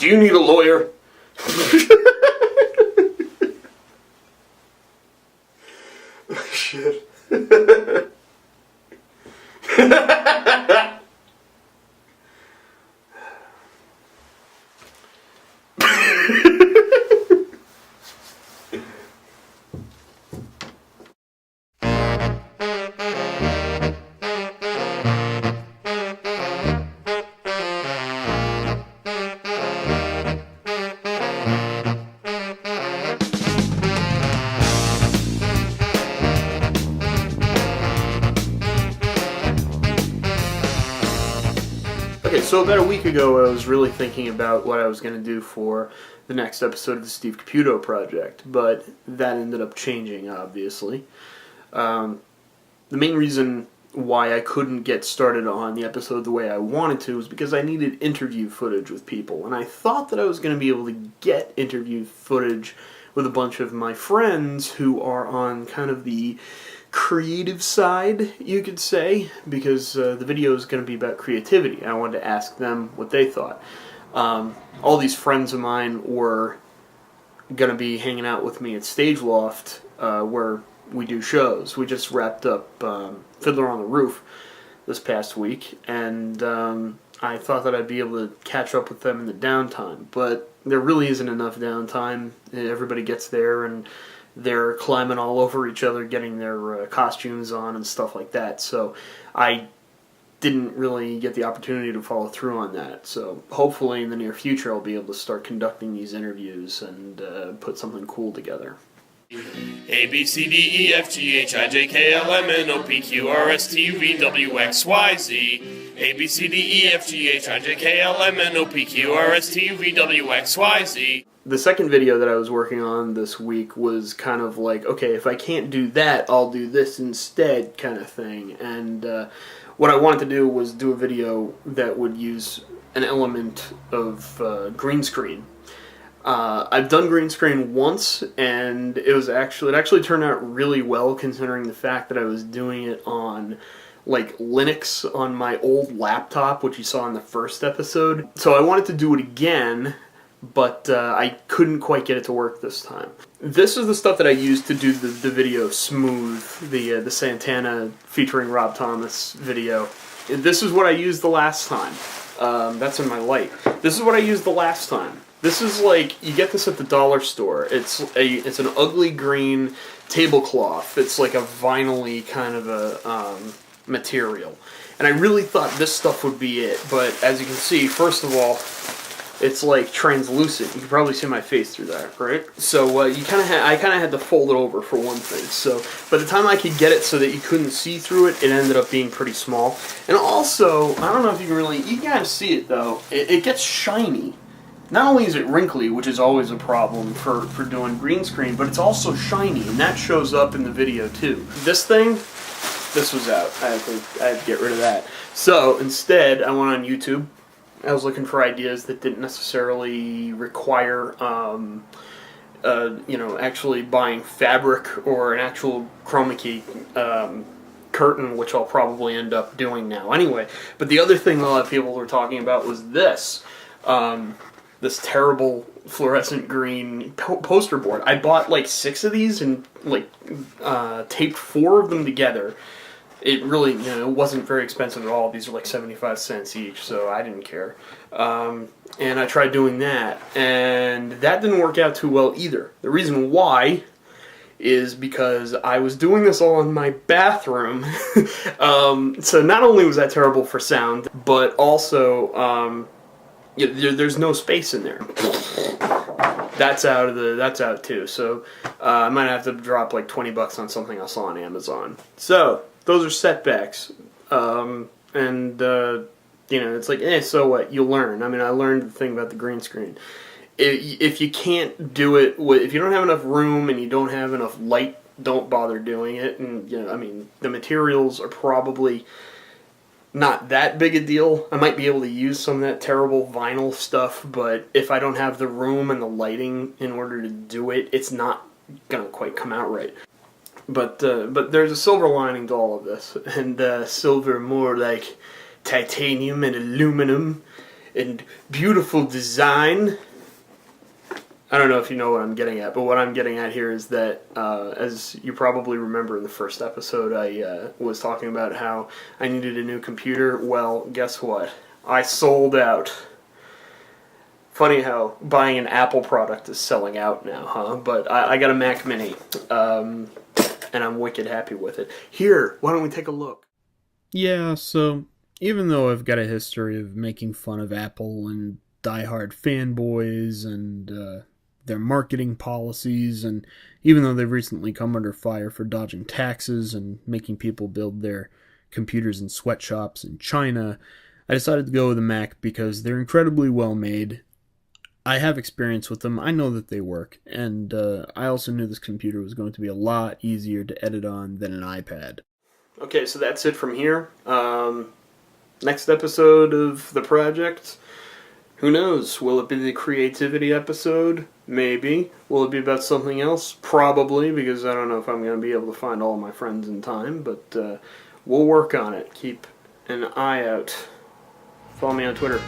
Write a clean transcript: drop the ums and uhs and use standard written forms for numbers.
Do you need a lawyer? Shit. Okay, so about a week ago I was really thinking about what I was going to do for the next episode of the Steve Caputo project, but that ended up changing, obviously. The main reason why I couldn't get started on the episode the way I wanted to was because I needed interview footage with people, and I thought that I was going to be able to get interview footage with a bunch of my friends who are on kind of the creative side, you could say, because the video is going to be about creativity. I wanted to ask them what they thought. All these friends of mine were going to be hanging out with me at Stage Loft, where we do shows. We just wrapped up Fiddler on the Roof this past week, and I thought that I'd be able to catch up with them in the downtime, but there really isn't enough downtime. Everybody gets there and they're climbing all over each other, getting their costumes on and stuff like that. So I didn't really get the opportunity to follow through on that. So hopefully in the near future I'll be able to start conducting these interviews and put something cool together. A, B, C, D, E, F, G, H, I, J, K, L, M, N, O, P, Q, R, S, T, U, V, W, X, Y, Z. A, B, C, D, E, F, G, H, I, J, K, L, M, N, O, P, Q, R, S, T, U, V, W, X, Y, Z. The second video that I was working on this week was kind of like, okay, if I can't do that, I'll do this instead kind of thing. And what I wanted to do was do a video that would use an element of green screen. I've done green screen once, and it actually turned out really well considering the fact that I was doing it on like Linux on my old laptop, which you saw in the first episode. So I wanted to do it again, but I couldn't quite get it to work this time. This is the stuff that I used to do the video Smooth, the Santana featuring Rob Thomas video. This is what I used the last time. That's in my light. This is what I used the last time. This is like, you get this at the dollar store. It's an ugly green tablecloth. It's like a vinyl-y kind of a material. And I really thought this stuff would be it, but as you can see, first of all, it's like translucent. You can probably see my face through that, right? So I kind of had to fold it over for one thing. So by the time I could get it so that you couldn't see through it, it ended up being pretty small. And also, I don't know if you can kind of see it though. It gets shiny. Not only is it wrinkly, which is always a problem for doing green screen, but it's also shiny, and that shows up in the video too. This was out. I had to get rid of that. So instead, I went on YouTube. I was looking for ideas that didn't necessarily require, actually buying fabric or an actual chroma key curtain, which I'll probably end up doing now anyway. But the other thing a lot of people were talking about was this. This terrible fluorescent green poster board. I bought like 6 of these and taped 4 of them together. It really, it wasn't very expensive at all. These are like 75 cents each, so I didn't care. And I tried doing that, and that didn't work out too well either. The reason why is because I was doing this all in my bathroom. So not only was that terrible for sound, but also there's no space in there. That's out too. So I might have to drop like $20 on something else on Amazon. So those are setbacks, it's like, so what? You'll learn. I mean, I learned the thing about the green screen. If you can't do it, if you don't have enough room and you don't have enough light, don't bother doing it. And the materials are probably not that big a deal. I might be able to use some of that terrible vinyl stuff, but if I don't have the room and the lighting in order to do it, it's not gonna quite come out right. But there's a silver lining to all of this, and silver more like titanium and aluminum and beautiful design. I don't know if you know what I'm getting at, but what I'm getting at here is that, as you probably remember in the first episode, I was talking about how I needed a new computer. Well, guess what? I sold out. Funny how buying an Apple product is selling out now, huh? But I got a Mac Mini, and I'm wicked happy with it. Here, why don't we take a look? Yeah, so even though I've got a history of making fun of Apple and diehard fanboys and their marketing policies, and even though they've recently come under fire for dodging taxes and making people build their computers in sweatshops in China, I decided to go with a Mac because they're incredibly well made. I have experience with them, I know that they work, and I also knew this computer was going to be a lot easier to edit on than an iPad. Okay, so that's it from here. Next episode of the project, who knows? Will it be the creativity episode? Maybe. Will it be about something else? Probably, because I don't know if I'm going to be able to find all of my friends in time, but we'll work on it. Keep an eye out. Follow me on Twitter.